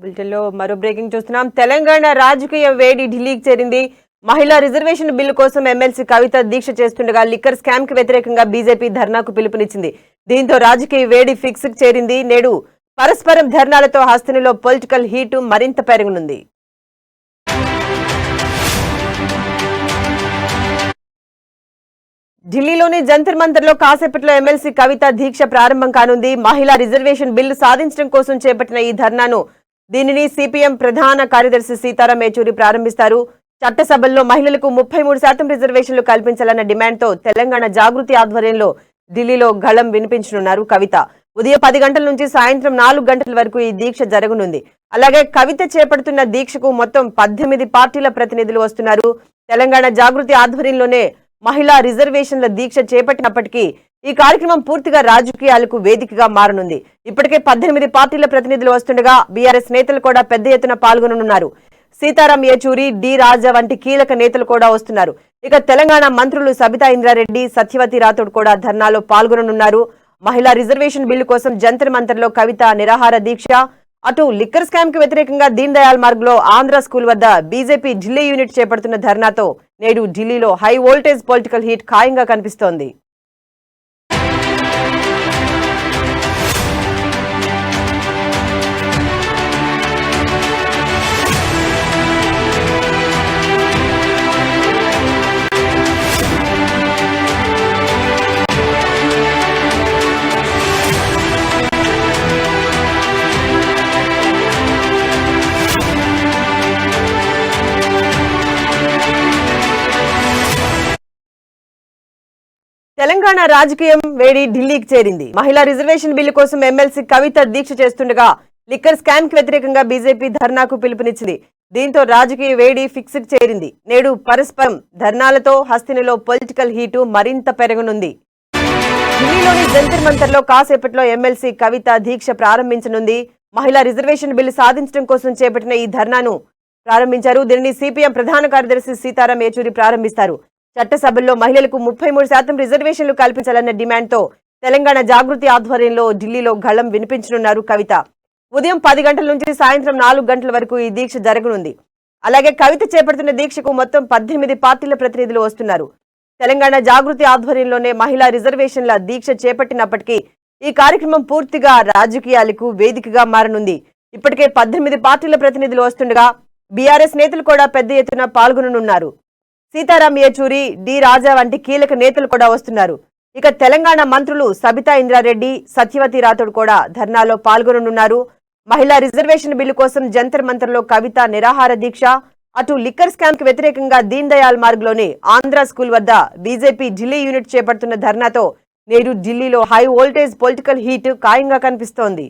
బులెటిన్లో మరో బ్రేకింగ్ చూస్తున్నాం. తెలంగాణ రాజకీయ వేడి ఢిల్లీకి చేరింది. మహిళా రిజర్వేషన్ బిల్లు కోసం ఎమ్మెల్సీ కవిత దీక్ష చేస్తుండగా లిక్కర్ స్కామ్ కి వ్యతిరేకంగా బీజేపీ ధర్నాకు పిలుపునిచ్చింది. దీంతో రాజకీయ వేడి ఫిక్స్ కి చేరింది. నేడు పరస్పరం ధర్నాలతో హస్తినిలో పొలిటికల్ హీట్ మరింత పెరగనుంది. ఢిల్లీలోని జంతర్ మంతర్ లో కాసేపట్లో ఎమ్మెల్సీ కవిత దీక్ష ప్రారంభం కానుంది. మహిళా రిజర్వేషన్ బిల్లు సాధించడం కోసం చేపట్టిన ఈ ధర్నాను దీనిని సిపిఎం ప్రధాన కార్యదర్శి సీతారాం యేచూరి ప్రారంభిస్తారు. చట్టసభల్లో మహిళలకు 33% రిజర్వేషన్లు కల్పించాలన్న డిమాండ్తో తెలంగాణ జాగృతి ఆధ్వర్యంలో ఢిల్లీలో గళం వినిపించనున్నారు కవిత. ఉదయం 10 గంటల నుంచి సాయంత్రం 4 గంటల వరకు ఈ దీక్ష జరగనుంది. అలాగే కవిత చేపడుతున్న దీక్షకు మొత్తం 18 పార్టీల ప్రతినిధులు వస్తున్నారు. తెలంగాణ జాగృతి ఆధ్వర్యంలోనే మహిళా రిజర్వేషన్ల దీక్ష చేపట్టినప్పటికీ ఈ కార్యక్రమం పూర్తిగా రాజకీయాలకు వేదికగా మారనుంది. ఇప్పటికే 18 పార్టీల ప్రతినిధులు వస్తుండగా బీఆర్ఎస్ నేతలు కూడా పెద్ద ఎత్తున పాల్గొననున్నారు. సీతారాం యేచూరి, డి రాజా వంటి కీలక నేతలు కూడా వస్తున్నారు. ఇక తెలంగాణ మంత్రులు సబితా ఇంద్రారెడ్డి, సత్యవతి రాథోడ్ కూడా ధర్నాలో పాల్గొననున్నారు. మహిళా రిజర్వేషన్ బిల్లు కోసం జంతర్ మంతర్ లో కవిత నిరాహార దీక్ష, అటు లిక్కర్ స్కామ్ కి వ్యతిరేకంగా దీన్ దయాల్ మార్గ్ లో ఆంధ్ర స్కూల్ వద్ద బీజేపీ ఢిల్లీ యూనిట్ చేపడుతున్న ధర్నాతో నేడు ఢిల్లీలో హై వోల్టేజ్ పొలిటికల్ హీట్ ఖాయంగా కనిపిస్తోంది. తెలంగాణ రాజకీయం వేడి ఢిల్లీకి చేరింది. మహిళా రిజర్వేషన్ బిల్లు కోసం ఎమ్మెల్సీ కవిత దీక్ష చేస్తుండగా లిక్కర్ స్కామ్ కి వ్యతిరేకంగా బీజేపీ ధర్నాకు పిలుపునిచ్చింది. దీంతో రాజకీయ వేడి ఫిక్స్ కి చేరింది. నేడు పరస్పరం ధర్నాలతో హస్తినిలో పొలిటికల్ హీటు మరింత పెరగనుంది. ఢిల్లీలోని జంతర్ మంతర్ లో కాసేపట్లో ఎమ్మెల్సీ కవిత దీక్ష ప్రారంభించనుంది. మహిళా రిజర్వేషన్ బిల్లు సాధించడం కోసం చేపట్టిన ఈ ధర్నాను ప్రారంభించారు. దీనిని సిపిఎం ప్రధాన కార్యదర్శి సీతారాం యేచూరి ప్రారంభిస్తారు. చట్టసభల్లో మహిళలకు 33% రిజర్వేషన్లు కల్పించాలన్న డిమాండ్తో తెలంగాణ జాగృతి ఆధ్వర్యంలో ఢిల్లీలో గళం వినిపించనున్నారు కవిత. ఉదయం 10 గంటల నుంచి సాయంత్రం 4 గంటల వరకు ఈ దీక్ష జరగనుంది. అలాగే కవిత చేపడుతున్న దీక్షకు మొత్తం 18 పార్టీల ప్రతినిధులు వస్తున్నారు. తెలంగాణ జాగృతి ఆధ్వర్యంలోనే మహిళా రిజర్వేషన్ల దీక్ష చేపట్టినప్పటికీ ఈ కార్యక్రమం పూర్తిగా రాజకీయాలకు వేదికగా మారనుంది. ఇప్పటికే 18 పార్టీల ప్రతినిధులు వస్తుండగా బీఆర్ఎస్ నేతలు కూడా పెద్ద ఎత్తున పాల్గొననున్నారు. సీతారాం యేచూరి, డి రాజా వంటి కీలక నేతలు కూడా వస్తున్నారు. ఇక తెలంగాణ మంత్రులు సబితా ఇంద్రారెడ్డి, సత్యవతి రాథోడ్ కూడా ధర్నాలో పాల్గొననున్నారు. మహిళా రిజర్వేషన్ బిల్లు కోసం జంతర్ మంతర్ లో కవిత నిరాహార దీక్ష, అటు లిక్కర్ స్కామ్ కి వ్యతిరేకంగా దీన్ దయాల్ మార్గ్ లోని ఆంధ్ర స్కూల్ వద్ద బీజేపీ ఢిల్లీ యూనిట్ చేపడుతున్న ధర్నాతో నేడు ఢిల్లీలో హై వోల్టేజ్ పొలిటికల్ హీట్ ఖాయంగా కనిపిస్తోంది.